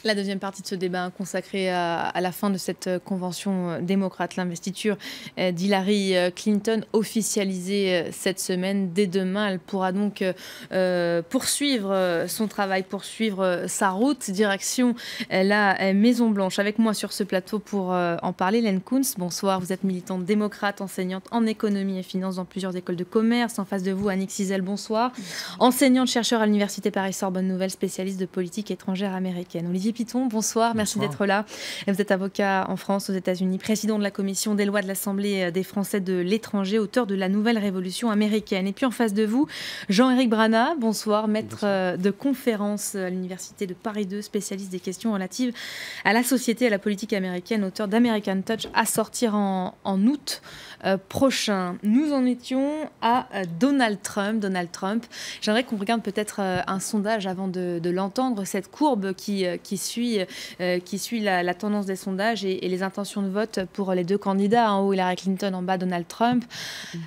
La deuxième partie de ce débat consacrée à la fin de cette convention démocrate, l'investiture d'Hillary Clinton officialisée cette semaine. Dès demain, elle pourra donc poursuivre son travail, poursuivre sa route direction la Maison-Blanche. Avec moi sur ce plateau pour en parler, Laine Kunz. Bonsoir, vous êtes militante démocrate, enseignante en économie et finance dans plusieurs écoles de commerce. En face de vous, Annick Cizel, bonsoir. Enseignante, chercheur à l'Université Paris-Sorbonne Nouvelle, spécialiste de politique étrangère américaine. Olivier Piton, bonsoir, merci d'être là. Vous êtes avocat en France, aux États-Unis, président de la commission des lois de l'Assemblée des Français de l'étranger, auteur de La Nouvelle Révolution américaine. Et puis en face de vous, Jean-Éric Brana, bonsoir, maître de conférence à l'Université de Paris 2, spécialiste des questions relatives à la société et à la politique américaine, auteur d'American Touch, à sortir en août prochain. Nous en étions à Donald Trump. J'aimerais qu'on regarde peut-être un sondage avant de l'entendre, cette courbe qui suit la tendance des sondages et les intentions de vote pour les deux candidats, en haut Hillary Clinton, en bas Donald Trump.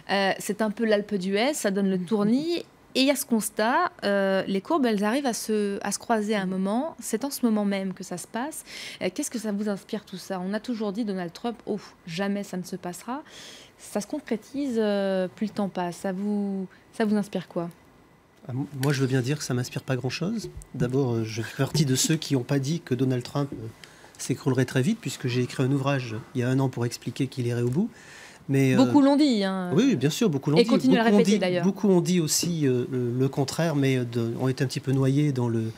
C'est un peu l'Alpe d'Huez, ça donne le tournis. Et il y a ce constat, les courbes, elles arrivent à se croiser à un moment. C'est en ce moment même que ça se passe. Qu'est-ce que ça vous inspire tout ça? On a toujours dit Donald Trump, oh, jamais ça ne se passera. Ça se concrétise, plus le temps passe. Ça vous inspire quoi? Moi, je veux bien dire que ça ne m'inspire pas grand-chose. D'abord, je fais partie de ceux qui n'ont pas dit que Donald Trump s'écroulerait très vite, puisque j'ai écrit un ouvrage il y a 1 an pour expliquer qu'il irait au bout. Mais, beaucoup l'ont dit. Hein. Oui, bien sûr, beaucoup l'ont dit. Et continuent à le répéter d'ailleurs. Beaucoup ont dit aussi le contraire, mais ont été un petit peu noyés dans le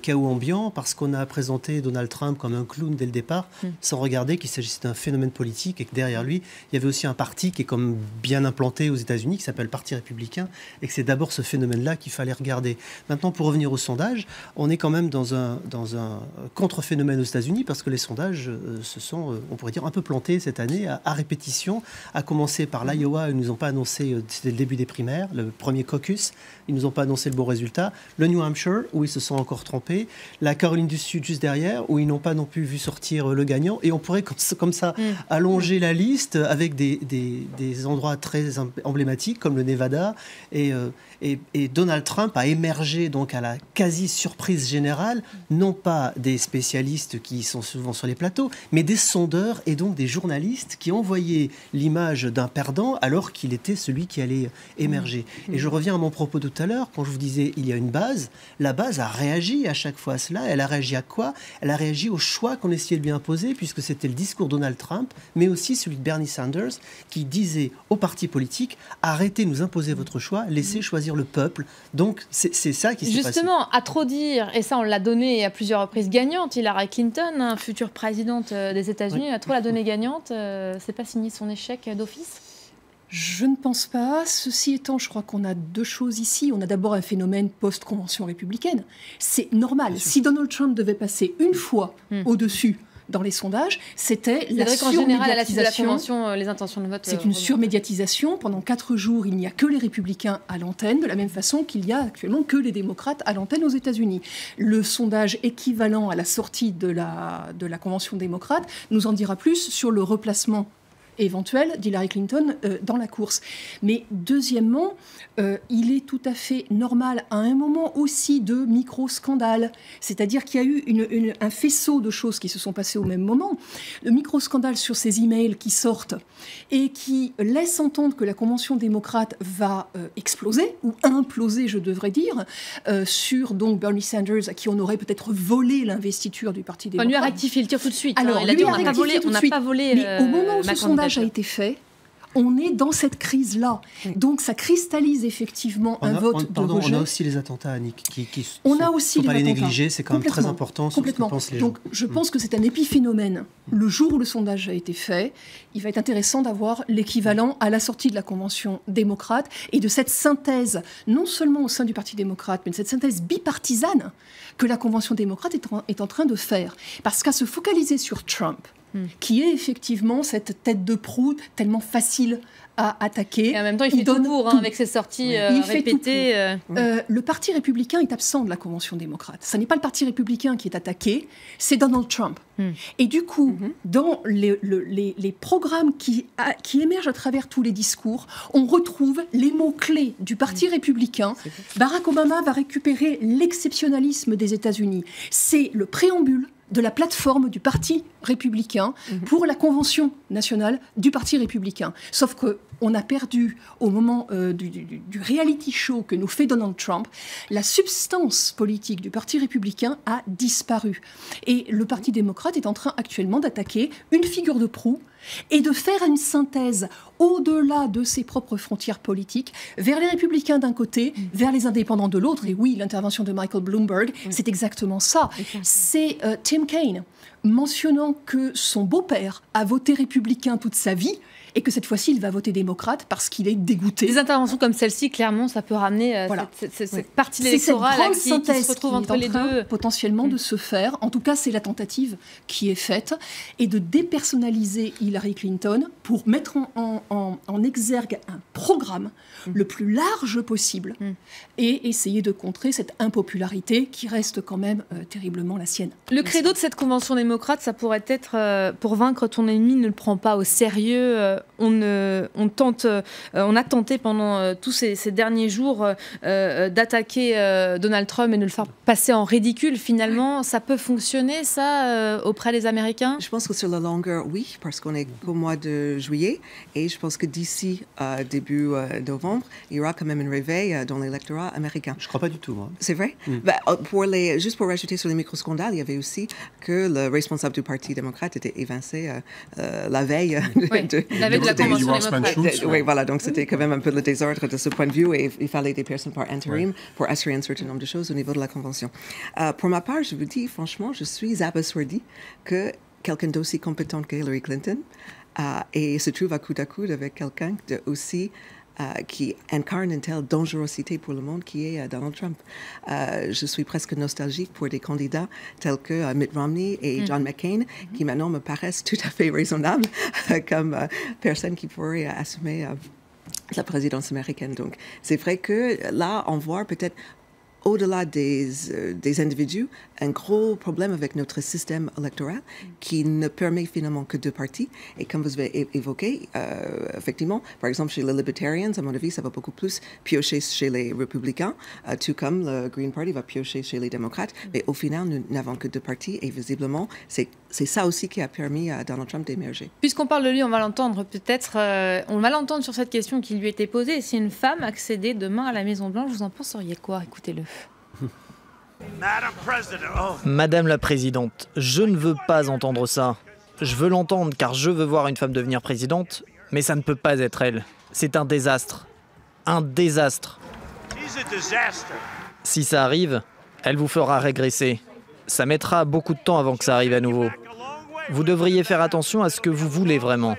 chaos ambiant, parce qu'on a présenté Donald Trump comme un clown dès le départ, sans regarder qu'il s'agissait d'un phénomène politique et que derrière lui, il y avait aussi un parti qui est comme bien implanté aux États-Unis, qui s'appelle le Parti républicain, et que c'est d'abord ce phénomène-là qu'il fallait regarder. Maintenant, pour revenir au sondage, on est quand même dans un contre-phénomène aux États-Unis, parce que les sondages se sont, on pourrait dire, un peu plantés cette année, à répétition, à commencer par l'Iowa, ils ne nous ont pas annoncé, c'était le début des primaires, le premier caucus, ils ne nous ont pas annoncé le bon résultat, le New Hampshire, où ils se sont encore trompés, la Caroline du Sud juste derrière, où ils n'ont pas non plus vu sortir le gagnant. Et on pourrait comme ça allonger la liste avec des endroits très emblématiques comme le Nevada. Et Donald Trump a émergé donc à la quasi-surprise générale, non pas des spécialistes qui sont souvent sur les plateaux, mais des sondeurs et donc des journalistes qui envoyaient l'image d'un perdant alors qu'il était celui qui allait émerger. Et je reviens à mon propos de tout à l'heure, quand je vous disais il y a une base, la base a réagi à chaque fois à cela. Elle a réagi à quoi? Elle a réagi au choix qu'on essayait de lui imposer, puisque c'était le discours de Donald Trump, mais aussi celui de Bernie Sanders, qui disait aux partis politiques, arrêtez de nous imposer votre choix, laissez choisir le peuple. Donc c'est ça qui s'est passé. Justement, à trop dire, et ça on l'a donné à plusieurs reprises gagnante, Hillary Clinton, future présidente des États-Unis, a trop la donnée gagnante, c'est pas signé son échec d'office? Je ne pense pas. Ceci étant, je crois qu'on a deux choses ici. On a d'abord un phénomène post-convention républicaine. C'est normal. Si Donald Trump devait passer une fois au-dessus dans les sondages, c'était la surmédiatisation. Les intentions de vote. C'est une surmédiatisation. Pendant 4 jours, il n'y a que les républicains à l'antenne, de la même façon qu'il y a actuellement que les démocrates à l'antenne aux États-Unis. Le sondage équivalent à la sortie de la convention démocrate nous en dira plus sur le replacement éventuelle d'Hillary Clinton dans la course. Mais deuxièmement, il est tout à fait normal à un moment aussi de micro-scandale, c'est-à-dire qu'il y a eu un faisceau de choses qui se sont passées au même moment. Le micro-scandale sur ces emails qui sortent et qui laissent entendre que la convention démocrate va exploser, ou imploser, je devrais dire, sur donc Bernie Sanders, à qui on aurait peut-être volé l'investiture du Parti démocrate. On lui a rectifié le tir tout de suite. Alors, il a dit on n'a pas volé. Mais au moment où ce sondage a été fait, on est dans cette crise-là. Donc ça cristallise effectivement un vote de rejet. On a aussi les attentats, Annick, qui on a aussi faut pas les négliger, c'est quand même très important sur ce que pensent les gens. Donc je pense que c'est un épiphénomène. Le jour où le sondage a été fait, il va être intéressant d'avoir l'équivalent à la sortie de la convention démocrate et de cette synthèse, non seulement au sein du Parti démocrate, mais de cette synthèse bipartisane que la convention démocrate est en train de faire. Parce qu'à se focaliser sur Trump, qui est effectivement cette tête de proue tellement facile à attaquer. Et en même temps, il fait tout pour, avec ses sorties répétées. Le Parti républicain est absent de la Convention démocrate. Ce n'est pas le Parti républicain qui est attaqué, c'est Donald Trump. Et du coup, dans les programmes qui émergent à travers tous les discours, on retrouve les mots-clés du Parti républicain. Barack Obama va récupérer l'exceptionnalisme des États-Unis. C'est le préambule de la plateforme du Parti républicain pour la convention nationale du Parti républicain. Sauf qu'on a perdu, au moment du reality show que nous fait Donald Trump, la substance politique du Parti républicain a disparu. Et le Parti démocrate est en train actuellement d'attaquer une figure de proue et de faire une synthèse au-delà de ses propres frontières politiques, vers les républicains d'un côté, vers les indépendants de l'autre. Et oui, l'intervention de Michael Bloomberg, c'est exactement ça. C'est Tim Kaine mentionnant que son beau-père a voté républicain toute sa vie et que cette fois-ci, il va voter démocrate parce qu'il est dégoûté. Des interventions comme celle-ci, clairement, ça peut ramener cette partie de l'électorat qui se retrouve entre les deux. Potentiellement de se faire. En tout cas, c'est la tentative qui est faite. Et de dépersonnaliser Hillary Clinton pour mettre en exergue un programme le plus large possible et essayer de contrer cette impopularité qui reste quand même terriblement la sienne. Le credo de cette convention démocrate, ça pourrait être pour vaincre ton ennemi, ne le prends pas au sérieux. On a tenté pendant tous ces derniers jours d'attaquer Donald Trump et de le faire passer en ridicule. Finalement, ça peut fonctionner, ça, auprès des Américains? Je pense que sur la longueur, oui, parce qu'on est au mois de juillet. Et je pense que d'ici début novembre, il y aura quand même un réveil dans l'électorat américain. Je ne crois pas du tout, moi. C'est vrai? Juste pour rajouter sur les micro-scandales, il y avait aussi que le responsable du Parti démocrate était évincé la veille de la convention démocrate. Oui, voilà, donc c'était quand même un peu le désordre de ce point de vue et il fallait des personnes par intérim pour assurer un certain nombre de choses au niveau de la convention. Pour ma part, je vous dis, franchement, je suis abasourdie que quelqu'un d'aussi compétent que Hillary Clinton et se trouve à coude avec quelqu'un aussi qui incarne une telle dangerosité pour le monde qui est Donald Trump. Je suis presque nostalgique pour des candidats tels que Mitt Romney et John McCain, qui maintenant me paraissent tout à fait raisonnables comme personnes qui pourraient assumer la présidence américaine. Donc, c'est vrai que là, on voit peut-être au-delà des individus, un gros problème avec notre système électoral qui ne permet finalement que deux partis. Et comme vous avez évoqué, effectivement, par exemple, chez les Libertarians, à mon avis, ça va beaucoup plus piocher chez les Républicains, tout comme le Green Party va piocher chez les Démocrates. Mais au final, nous n'avons que deux partis et visiblement, c'est ça aussi qui a permis à Donald Trump d'émerger. Puisqu'on parle de lui, on va l'entendre peut-être, on va l'entendre sur cette question qui lui était posée. Si une femme accédait demain à la Maison-Blanche, vous en penseriez quoi? Écoutez-le. Madame la Présidente, je ne veux pas entendre ça. Je veux l'entendre car je veux voir une femme devenir présidente, mais ça ne peut pas être elle. C'est un désastre. Un désastre. Si ça arrive, elle vous fera régresser. Ça mettra beaucoup de temps avant que ça arrive à nouveau. Vous devriez faire attention à ce que vous voulez vraiment.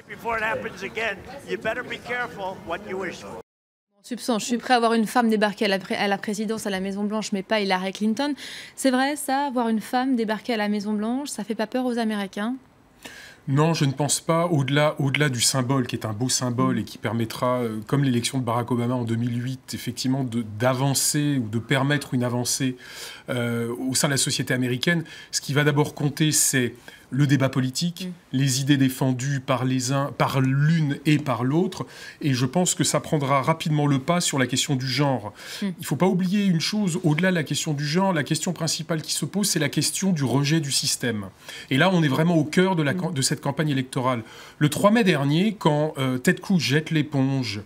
Substance, je suis prêt à voir une femme débarquer à la présidence, à la Maison-Blanche, mais pas Hillary Clinton. C'est vrai, ça, voir une femme débarquer à la Maison-Blanche, ça fait pas peur aux Américains? Non, je ne pense pas, au-delà du symbole, qui est un beau symbole et qui permettra, comme l'élection de Barack Obama en 2008, effectivement, d'avancer ou de permettre une avancée au sein de la société américaine. Ce qui va d'abord compter, c'est le débat politique, les idées défendues par les uns, par l'une et par l'autre. Et je pense que ça prendra rapidement le pas sur la question du genre. Il ne faut pas oublier une chose, au-delà de la question du genre, la question principale qui se pose, c'est la question du rejet du système. Et là, on est vraiment au cœur de cette campagne électorale. Le 3 mai dernier, quand Ted Cruz jette l'éponge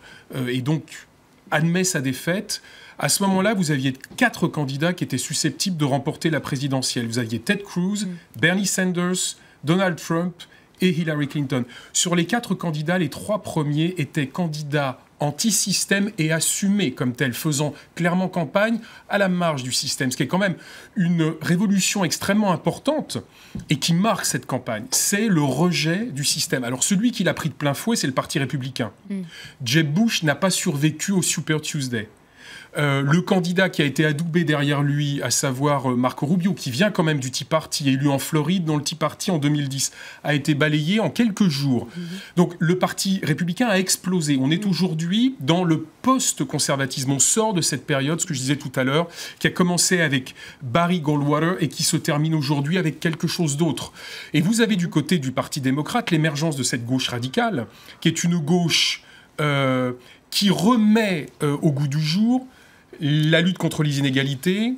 et donc admet sa défaite, à ce moment-là, vous aviez 4 candidats qui étaient susceptibles de remporter la présidentielle. Vous aviez Ted Cruz, Bernie Sanders, Donald Trump et Hillary Clinton. Sur les 4 candidats, les 3 premiers étaient candidats anti-système et assumés comme tels, faisant clairement campagne à la marge du système, ce qui est quand même une révolution extrêmement importante et qui marque cette campagne. C'est le rejet du système. Alors celui qui l'a pris de plein fouet, c'est le Parti républicain. Jeb Bush n'a pas survécu au Super Tuesday. Le candidat qui a été adoubé derrière lui, à savoir Marco Rubio, qui vient quand même du Tea Party, élu en Floride dans le Tea Party en 2010, a été balayé en quelques jours. Donc le Parti républicain a explosé. On est aujourd'hui dans le post-conservatisme. On sort de cette période, ce que je disais tout à l'heure, qui a commencé avec Barry Goldwater et qui se termine aujourd'hui avec quelque chose d'autre. Et vous avez du côté du Parti démocrate l'émergence de cette gauche radicale, qui est une gauche qui remet au goût du jour la lutte contre les inégalités,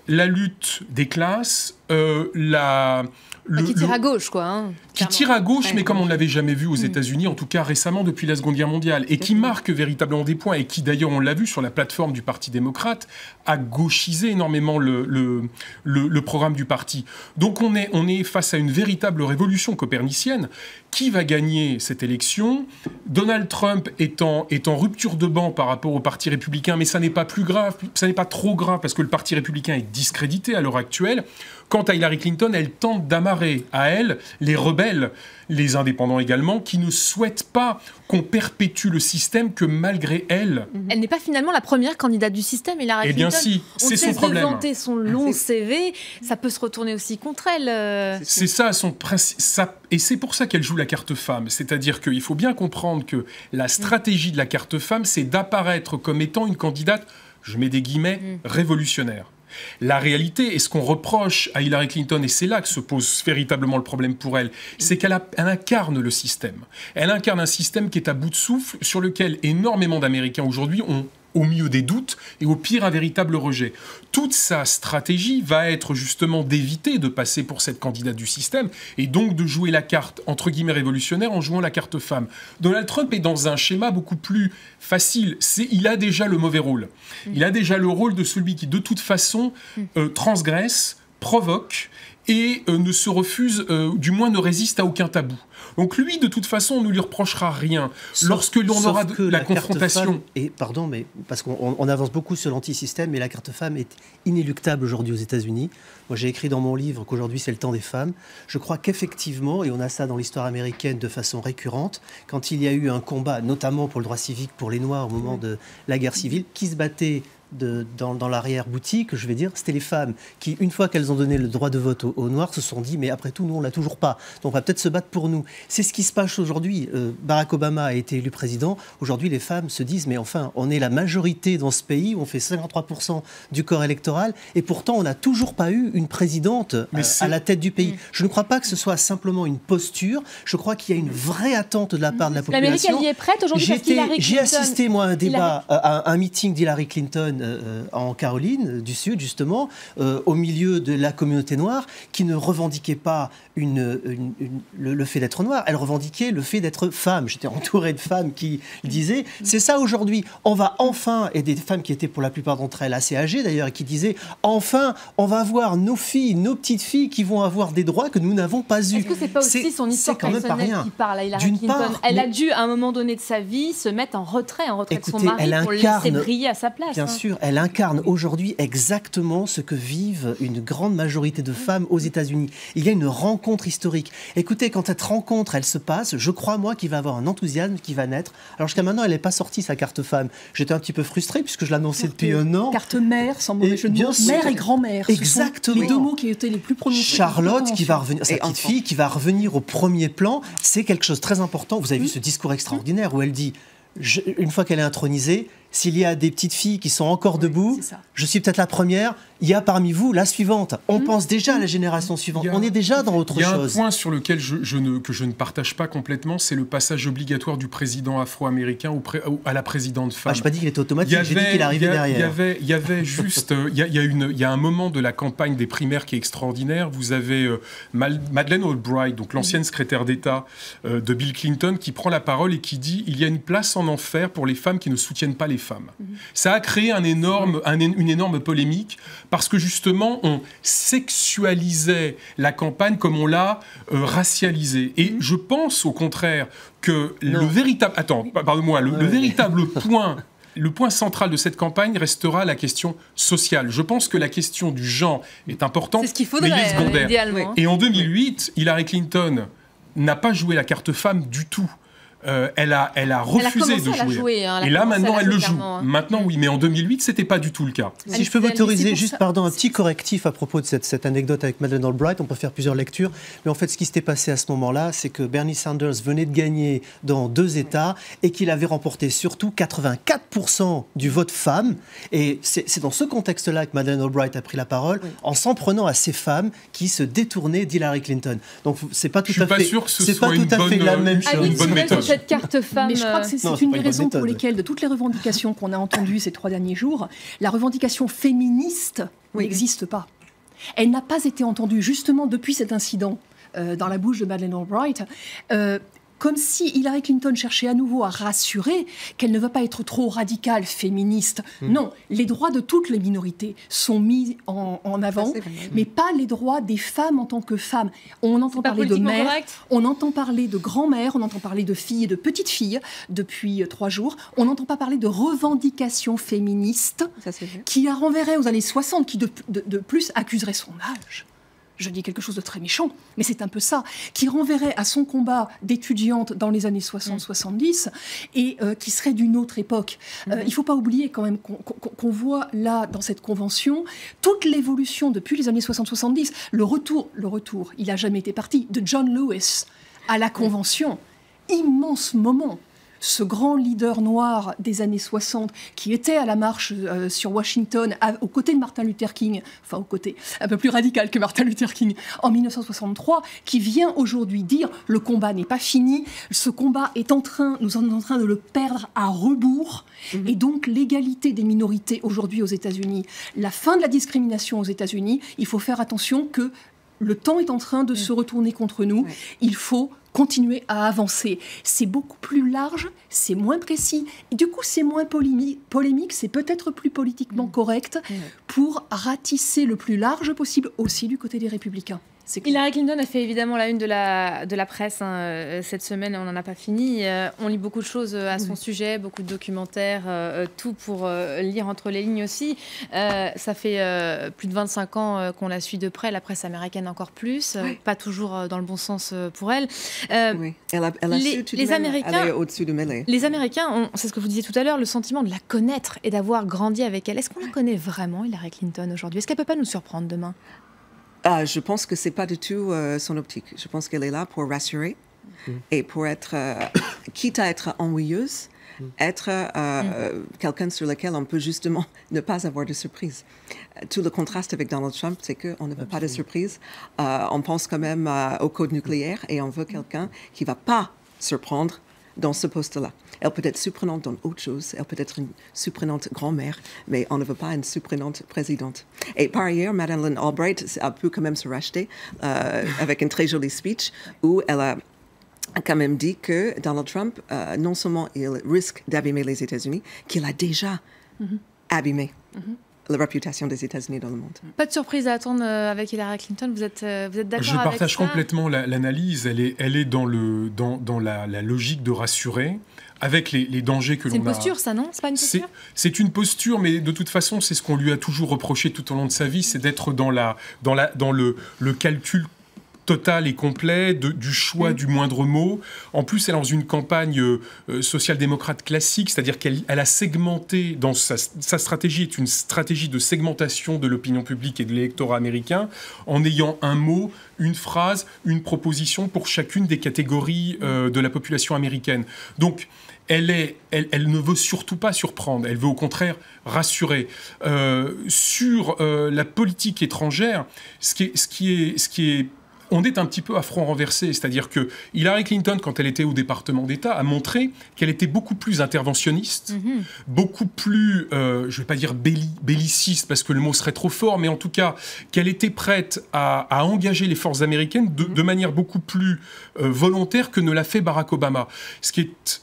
la lutte des classes, qui tire à gauche, quoi. Hein, qui tire à gauche, mais comme on ne l'avait jamais vu aux États-Unis, en tout cas récemment depuis la Seconde Guerre mondiale, et qui marque véritablement des points, et qui d'ailleurs, on l'a vu sur la plateforme du Parti démocrate, a gauchisé énormément le programme du parti. Donc on est face à une véritable révolution copernicienne. Qui va gagner cette élection? Donald Trump est en rupture de banc par rapport au Parti républicain, mais ça n'est pas plus grave, ça n'est pas trop grave, parce que le Parti républicain est discrédité à l'heure actuelle. Quant à Hillary Clinton, elle tente d'amarrer à elle les rebelles, les indépendants également, qui ne souhaitent pas qu'on perpétue le système, que malgré elle... Elle n'est pas finalement la première candidate du système, Hillary Clinton. Eh bien si, c'est son problème. On vanter son long CV, ça peut se retourner aussi contre elle. C'est ça, son principe. Et c'est pour ça qu'elle joue la carte femme. C'est-à-dire qu'il faut bien comprendre que la stratégie de la carte femme, c'est d'apparaître comme étant une candidate, je mets des guillemets, révolutionnaire. La réalité, et ce qu'on reproche à Hillary Clinton, et c'est là que se pose véritablement le problème pour elle, c'est qu'elle incarne le système. Elle incarne un système qui est à bout de souffle, sur lequel énormément d'Américains aujourd'hui ont au milieu des doutes et au pire un véritable rejet. Toute sa stratégie va être justement d'éviter de passer pour cette candidate du système et donc de jouer la carte entre guillemets révolutionnaire en jouant la carte femme. Donald Trump est dans un schéma beaucoup plus facile. Il a déjà le mauvais rôle. Il a déjà le rôle de celui qui de toute façon transgresse, provoque et ne se refuse, du moins ne résiste à aucun tabou. Donc lui, de toute façon, on ne lui reprochera rien. Lorsque l'on aura la confrontation... Et pardon, mais parce qu'on avance beaucoup sur l'antisystème, mais la carte femme est inéluctable aujourd'hui aux États-Unis. Moi, j'ai écrit dans mon livre qu'aujourd'hui, c'est le temps des femmes. Je crois qu'effectivement, et on a ça dans l'histoire américaine de façon récurrente, quand il y a eu un combat, notamment pour le droit civique pour les Noirs au moment de la guerre civile, qui se battait dans l'arrière-boutique, je vais dire, c'était les femmes qui, une fois qu'elles ont donné le droit de vote aux Noirs, se sont dit, mais après tout, nous, on ne l'a toujours pas. Donc, on va peut-être se battre pour nous. C'est ce qui se passe aujourd'hui. Barack Obama a été élu président. Aujourd'hui, les femmes se disent, mais enfin, on est la majorité dans ce pays, on fait 53% du corps électoral, et pourtant, on n'a toujours pas eu une présidente à la tête du pays. Je ne crois pas que ce soit simplement une posture. Je crois qu'il y a une vraie attente de la part de la population. L'Amérique, elle y est prête aujourd'hui parce qu'Hillary Clinton... J'ai assisté, moi, à un débat, à un meeting d'Hillary Clinton en Caroline du Sud, justement, au milieu de la communauté noire, qui ne revendiquait pas le fait d'être noire, elle revendiquait le fait d'être femme. J'étais entouré de femmes qui disaient, c'est ça aujourd'hui, on va enfin, et des femmes qui étaient pour la plupart d'entre elles assez âgées d'ailleurs, et qui disaient, enfin, on va avoir nos filles, nos petites filles qui vont avoir des droits que nous n'avons pas eus. Est-ce que c'est pas aussi son histoire personnelle qui parle à Hillary Clinton? Elle a dû, à un moment donné de sa vie, se mettre en retrait de son mari pour le laisser briller à sa place. Bien sûr, elle incarne aujourd'hui exactement ce que vivent une grande majorité de femmes aux États-Unis. Il y a une rencontre historique. Écoutez, quand cette rencontre, elle se passe, je crois, moi, qu'il va y avoir un enthousiasme qui va naître. Alors, jusqu'à maintenant, elle n'est pas sortie, sa carte femme. J'étais un petit peu frustré, puisque je l'annonçais depuis un an. Carte mère, sans mauvais jeu de mots. Mère et grand-mère. Exactement. Les deux mots qui étaient les plus prononcés. Charlotte, qui va revenir, sa petite fille, qui va revenir au premier plan, c'est quelque chose de très important. Vous avez vu ce discours extraordinaire où elle dit, une fois qu'elle est intronisée, s'il y a des petites filles qui sont encore debout, je suis peut-être la première, il y a parmi vous la suivante. On pense déjà à la génération suivante. On est déjà dans autre chose. Il y a un point sur lequel que je ne partage pas complètement, c'est le passage obligatoire du président afro-américain à la présidente femme. Je n'ai pas dit qu'il était automatique, j'ai dit qu'il arrivait derrière. Il y avait juste... Il y a un moment de la campagne des primaires qui est extraordinaire. Vous avez Madeleine Albright, donc l'ancienne secrétaire d'État de Bill Clinton, qui prend la parole et qui dit « Il y a une place en enfer pour les femmes qui ne soutiennent pas les femmes ». Ça a créé une énorme polémique parce que justement on sexualisait la campagne comme on l'a racialisée. Et je pense au contraire que le véritable... Attends, pardonne-moi, le véritable point... Le point central de cette campagne restera la question sociale. Je pense que la question du genre est importante, c'est ce qu'il faudrait, mais il est secondaire. Idéalement. Et en 2008, Hillary Clinton n'a pas joué la carte femme du tout. Elle a refusé de jouer. Et là, maintenant, elle le joue. Maintenant, oui, mais en 2008, c'était pas du tout le cas. Si je peux m'autoriser, juste, un petit correctif à propos de cette anecdote avec Madeleine Albright. On peut faire plusieurs lectures. Mais en fait, ce qui s'était passé à ce moment-là, c'est que Bernie Sanders venait de gagner dans 2 États et qu'il avait remporté surtout 84% du vote femme. Et c'est dans ce contexte-là que Madeleine Albright a pris la parole, en s'en prenant à ces femmes qui se détournaient d'Hillary Clinton. Donc, c'est pas tout à fait, sûr que ce soit une bonne la même chose. Une bonne méthode. cette carte femme. Mais je crois que c'est une des raisons pour lesquelles, de toutes les revendications qu'on a entendues ces 3 derniers jours, la revendication féministe n'existe pas. Elle n'a pas été entendue, justement, depuis cet incident dans la bouche de Madeleine Albright. Comme si Hillary Clinton cherchait à nouveau à rassurer qu'elle ne veut pas être trop radicale, féministe. Non, les droits de toutes les minorités sont mis en avant, mais pas les droits des femmes en tant que femmes. On entend parler de mères, on entend parler de grand-mères, on entend parler de filles et de petites filles depuis 3 jours. On n'entend pas parler de revendications féministes qui la renverraient aux années 60, qui de plus accuserait son âge. Je dis quelque chose de très méchant, mais c'est un peu ça, qui renverrait à son combat d'étudiante dans les années 60-70 et qui serait d'une autre époque. Il ne faut pas oublier quand même qu'on voit là, dans cette convention, toute l'évolution depuis les années 60-70. Le retour, il n'a jamais été parti, de John Lewis à la convention. Immense moment. Ce grand leader noir des années 60 qui était à la marche sur Washington aux côtés de Martin Luther King, enfin aux côtés, un peu plus radical que Martin Luther King, en 1963, qui vient aujourd'hui dire le combat n'est pas fini, ce combat nous sommes en train de le perdre à rebours, et donc l'égalité des minorités aujourd'hui aux États-Unis, la fin de la discrimination aux États-Unis, il faut faire attention que le temps est en train de se retourner contre nous, il faut continuer à avancer. C'est beaucoup plus large, c'est moins précis, et du coup c'est moins polémique, c'est peut-être plus politiquement correct pour ratisser le plus large possible aussi du côté des républicains. Hillary Clinton a fait évidemment la une de la presse cette semaine, on n'en a pas fini. On lit beaucoup de choses à son sujet, beaucoup de documentaires, tout pour lire entre les lignes aussi. Ça fait plus de 25 ans qu'on la suit de près, la presse américaine encore plus, pas toujours dans le bon sens pour elle. Les Américains ont, c'est ce que vous disiez tout à l'heure, le sentiment de la connaître et d'avoir grandi avec elle. Est-ce qu'on la connaît vraiment, Hillary Clinton, aujourd'hui? Est-ce qu'elle ne peut pas nous surprendre demain? Je pense que ce n'est pas du tout son optique. Je pense qu'elle est là pour rassurer et pour être, quitte à être ennuyeuse, être quelqu'un sur lequel on peut justement ne pas avoir de surprise. Tout le contraste avec Donald Trump, c'est qu'on ne veut pas de surprise. On pense quand même au code nucléaire et on veut quelqu'un qui ne va pas surprendre dans ce poste-là. Elle peut être surprenante dans autre chose, elle peut être une surprenante grand-mère, mais on ne veut pas une surprenante présidente. Et par ailleurs, Madeleine Albright a pu quand même se racheter avec un très joli speech où elle a quand même dit que Donald Trump, non seulement il risque d'abîmer les États-Unis, qu'il a déjà abîmé la réputation des États-Unis dans le monde. Pas de surprise à attendre avec Hillary Clinton, vous êtes d'accord avec ça? Je partage complètement l'analyse, elle est dans la logique de rassurer, avec les dangers que l'on a. C'est une posture, ça, non? C'est pas une posture? C'est une posture, mais de toute façon, c'est ce qu'on lui a toujours reproché tout au long de sa vie, c'est d'être dans le calcul total et complet du choix du moindre mot. En plus, elle est dans une campagne social-démocrate classique, c'est-à-dire qu'elle a segmenté, dans sa stratégie est une stratégie de segmentation de l'opinion publique et de l'électorat américain, en ayant un mot, une phrase, une proposition pour chacune des catégories de la population américaine. Donc, elle ne veut surtout pas surprendre, elle veut au contraire rassurer. Sur la politique étrangère, ce qui est on est un petit peu à front renversé, c'est-à-dire que Hillary Clinton, quand elle était au département d'État, a montré qu'elle était beaucoup plus interventionniste, beaucoup plus, je ne vais pas dire belliciste, parce que le mot serait trop fort, mais en tout cas, qu'elle était prête à engager les forces américaines de manière beaucoup plus volontaire que ne l'a fait Barack Obama. Ce qui est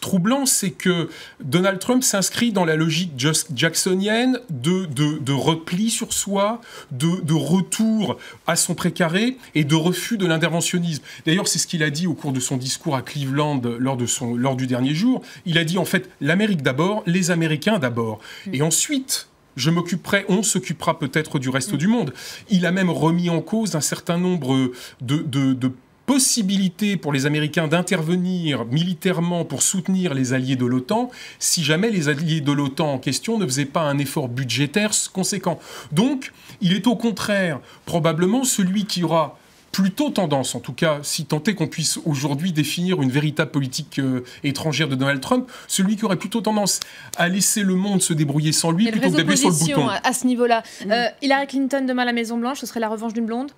troublant, c'est que Donald Trump s'inscrit dans la logique jacksonienne de repli sur soi, de retour à son précaré et de refus de l'interventionnisme. D'ailleurs, c'est ce qu'il a dit au cours de son discours à Cleveland lors du dernier jour. Il a dit en fait l'Amérique d'abord, les Américains d'abord. Et ensuite, on s'occupera peut-être du reste du monde. Il a même remis en cause un certain nombre de possibilité pour les Américains d'intervenir militairement pour soutenir les alliés de l'OTAN si jamais les alliés de l'OTAN en question ne faisaient pas un effort budgétaire conséquent. Donc, il est au contraire probablement celui qui aura plutôt tendance, en tout cas, si tant est qu'on puisse aujourd'hui définir une véritable politique étrangère de Donald Trump, celui qui aurait plutôt tendance à laisser le monde se débrouiller sans lui plutôt que d'appuyer sur le bouton. À ce niveau-là, Hillary Clinton demain à la Maison-Blanche, ce serait la revanche d'une blonde?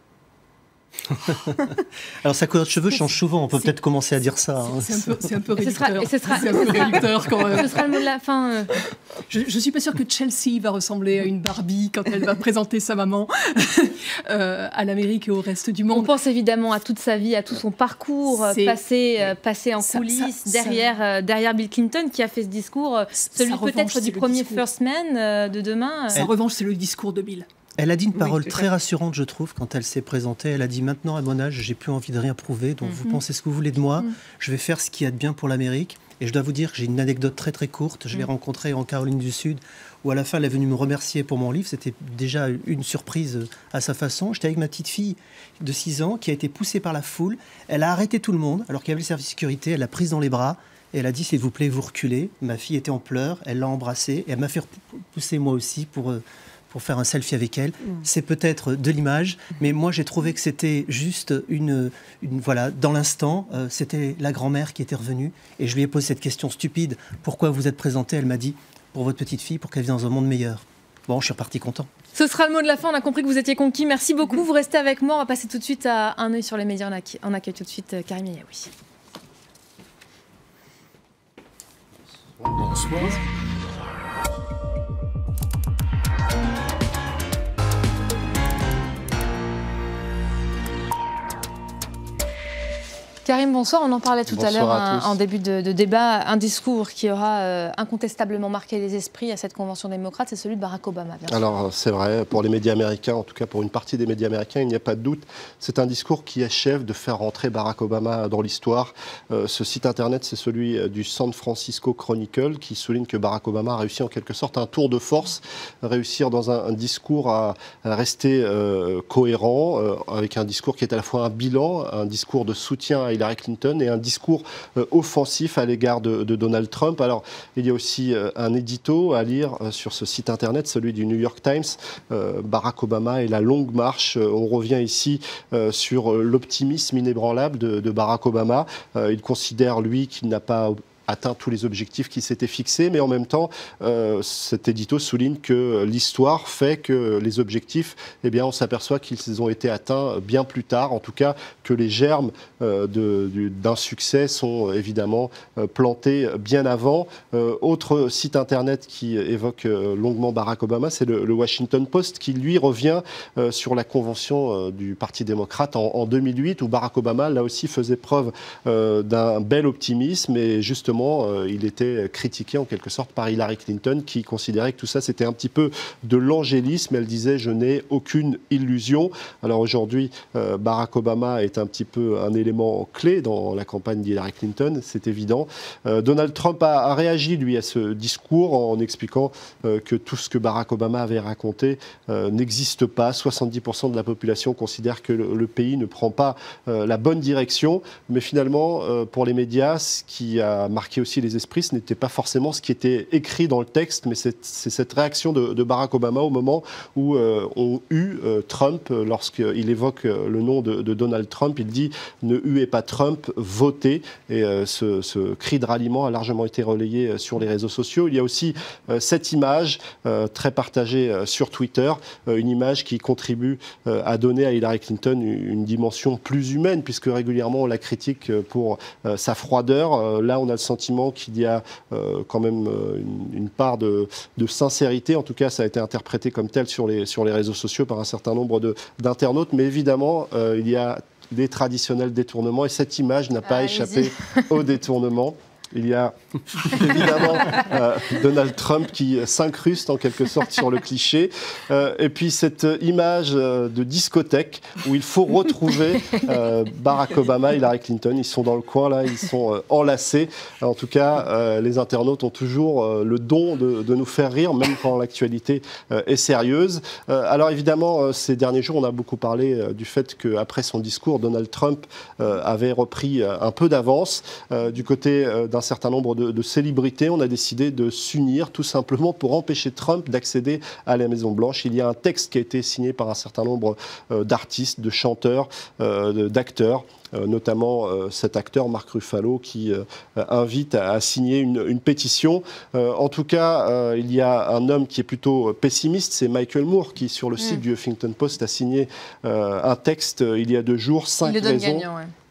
Alors sa couleur de cheveux change souvent, on peut peut-être commencer à dire ça. Hein. C'est un peu réducteur. Ce sera le mot de la fin. Je ne suis pas sûre que Chelsea va ressembler à une Barbie quand elle va présenter sa maman à l'Amérique et au reste du monde. On pense évidemment à toute sa vie, à tout son parcours passé en coulisses derrière Bill Clinton qui a fait ce discours, celui peut-être du premier First Man de demain. Sa revanche, c'est le discours de Bill. Elle a dit une parole très rassurante, je trouve, quand elle s'est présentée. Elle a dit « Maintenant, à mon âge, j'ai plus envie de rien prouver, donc vous pensez ce que vous voulez de moi. Je vais faire ce qu'il y a de bien pour l'Amérique. » Et je dois vous dire que j'ai une anecdote très très courte. Je l'ai rencontrée en Caroline du Sud, où à la fin, elle est venue me remercier pour mon livre. C'était déjà une surprise à sa façon. J'étais avec ma petite fille de 6 ans qui a été poussée par la foule. Elle a arrêté tout le monde, alors qu'il y avait le service de sécurité. Elle l'a prise dans les bras. Et elle a dit « S'il vous plaît, vous reculez ». Ma fille était en pleurs. Elle l'a embrassée. Et elle m'a fait pousser moi aussi pour faire un selfie avec elle. C'est peut-être de l'image, mais moi j'ai trouvé que c'était juste voilà, dans l'instant, c'était la grand-mère qui était revenue et je lui ai posé cette question stupide, pourquoi vous êtes présentée? Elle m'a dit, pour votre petite fille, pour qu'elle vienne dans un monde meilleur. Bon, je suis reparti content. Ce sera le mot de la fin, on a compris que vous étiez conquis. Merci beaucoup, vous restez avec moi. On va passer tout de suite à un œil sur les médias. On accueille tout de suite Karim Yaoui. Bonsoir. Karim, bonsoir. On en parlait tout à l'heure en début de débat. Un discours qui aura incontestablement marqué les esprits à cette convention démocrate, c'est celui de Barack Obama. Alors c'est vrai, pour les médias américains, en tout cas pour une partie des médias américains, il n'y a pas de doute. C'est un discours qui achève de faire rentrer Barack Obama dans l'histoire. Ce site internet, c'est celui du San Francisco Chronicle qui souligne que Barack Obama a réussi en quelque sorte un tour de force, réussir dans un discours à rester cohérent, avec un discours qui est à la fois un bilan, un discours de soutien à Hillary Clinton et un discours offensif à l'égard de Donald Trump. Alors, il y a aussi un édito à lire sur ce site internet, celui du New York Times, Barack Obama et la longue marche. On revient ici sur l'optimisme inébranlable de Barack Obama. Il considère, lui, qu'il n'a pas atteint tous les objectifs qui s'étaient fixés, mais en même temps, cet édito souligne que l'histoire fait que les objectifs, eh bien, on s'aperçoit qu'ils ont été atteints bien plus tard, en tout cas que les germes d'un succès sont évidemment plantés bien avant. Autre site internet qui évoque longuement Barack Obama, c'est le Washington Post, qui lui revient sur la convention du Parti démocrate en 2008, où Barack Obama, là aussi, faisait preuve d'un bel optimisme et justement, il était critiqué en quelque sorte par Hillary Clinton qui considérait que tout ça c'était un petit peu de l'angélisme. Elle disait « je n'ai aucune illusion ». Alors aujourd'hui, Barack Obama est un petit peu un élément clé dans la campagne d'Hillary Clinton, c'est évident. Donald Trump a réagi lui à ce discours en expliquant que tout ce que Barack Obama avait raconté n'existe pas. 70% de la population considère que le pays ne prend pas la bonne direction. Mais finalement, pour les médias, ce qui a marqué aussi les esprits, ce n'était pas forcément ce qui était écrit dans le texte, mais c'est cette réaction de Barack Obama au moment où on hue Trump, lorsqu'il évoque le nom de Donald Trump, il dit « ne huez pas Trump, votez ». Et ce cri de ralliement a largement été relayé sur les réseaux sociaux. Il y a aussi cette image très partagée sur Twitter, une image qui contribue à donner à Hillary Clinton une dimension plus humaine, puisque régulièrement on la critique pour sa froideur. Là, on a le sentiment qu'il y a quand même une part de sincérité. En tout cas, ça a été interprété comme tel sur les réseaux sociaux par un certain nombre d'internautes. Mais évidemment, il y a des traditionnels détournements et cette image n'a pas échappé au détournement. Il y a évidemment Donald Trump qui s'incruste en quelque sorte sur le cliché. Et puis cette image de discothèque où il faut retrouver Barack Obama et Hillary Clinton. Ils sont dans le coin là, ils sont enlacés. En tout cas, les internautes ont toujours le don de nous faire rire, même quand l'actualité est sérieuse. Alors évidemment, ces derniers jours, on a beaucoup parlé du fait qu'après son discours, Donald Trump avait repris un peu d'avance du côté d'un certain nombre de célébrités, on a décidé de s'unir tout simplement pour empêcher Trump d'accéder à la Maison-Blanche. Il y a un texte qui a été signé par un certain nombre d'artistes, de chanteurs, d'acteurs, notamment cet acteur Mark Ruffalo qui invite à signer une pétition. En tout cas, il y a un homme qui est plutôt pessimiste, c'est Michael Moore qui, sur le site du Huffington Post, a signé un texte il y a 2 jours, 5 raisons.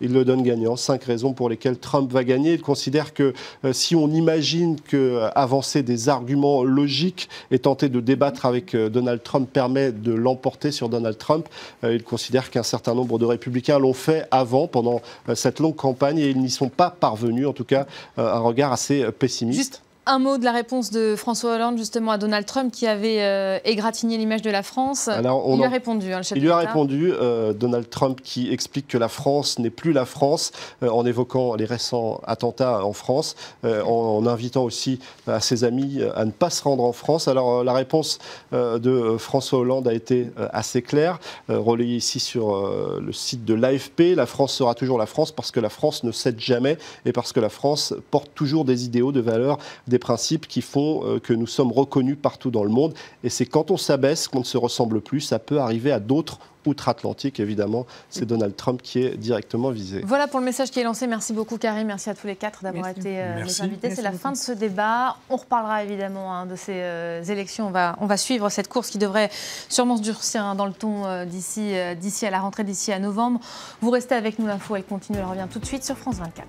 Il le donne gagnant, 5 raisons pour lesquelles Trump va gagner. Il considère que si on imagine qu'avancer des arguments logiques et tenter de débattre avec Donald Trump permet de l'emporter sur Donald Trump, il considère qu'un certain nombre de républicains l'ont fait avant, pendant cette longue campagne, et ils n'y sont pas parvenus. En tout cas, un regard assez pessimiste. Juste un mot de la réponse de François Hollande justement à Donald Trump qui avait égratigné l'image de la France. Alors, il lui a répondu, le chef de l'État. Il lui a répondu, Donald Trump, qui explique que la France n'est plus la France, en évoquant les récents attentats en France, en invitant aussi à ses amis à ne pas se rendre en France. Alors la réponse de François Hollande a été assez claire, relayée ici sur le site de l'AFP. La France sera toujours la France parce que la France ne cède jamais et parce que la France porte toujours des idéaux, de valeurs, des principes qui font que nous sommes reconnus partout dans le monde. Et c'est quand on s'abaisse qu'on ne se ressemble plus. Ça peut arriver à d'autres outre-Atlantique, évidemment. C'est Donald Trump qui est directement visé. Voilà pour le message qui est lancé. Merci beaucoup, Karim. Merci à tous les 4 d'avoir été mes invités. C'est la fin de ce débat. On reparlera évidemment de ces élections. On va suivre cette course qui devrait sûrement se durcir dans le ton d'ici à la rentrée, d'ici à novembre. Vous restez avec nous, l'info, elle continue. Elle revient tout de suite sur France 24.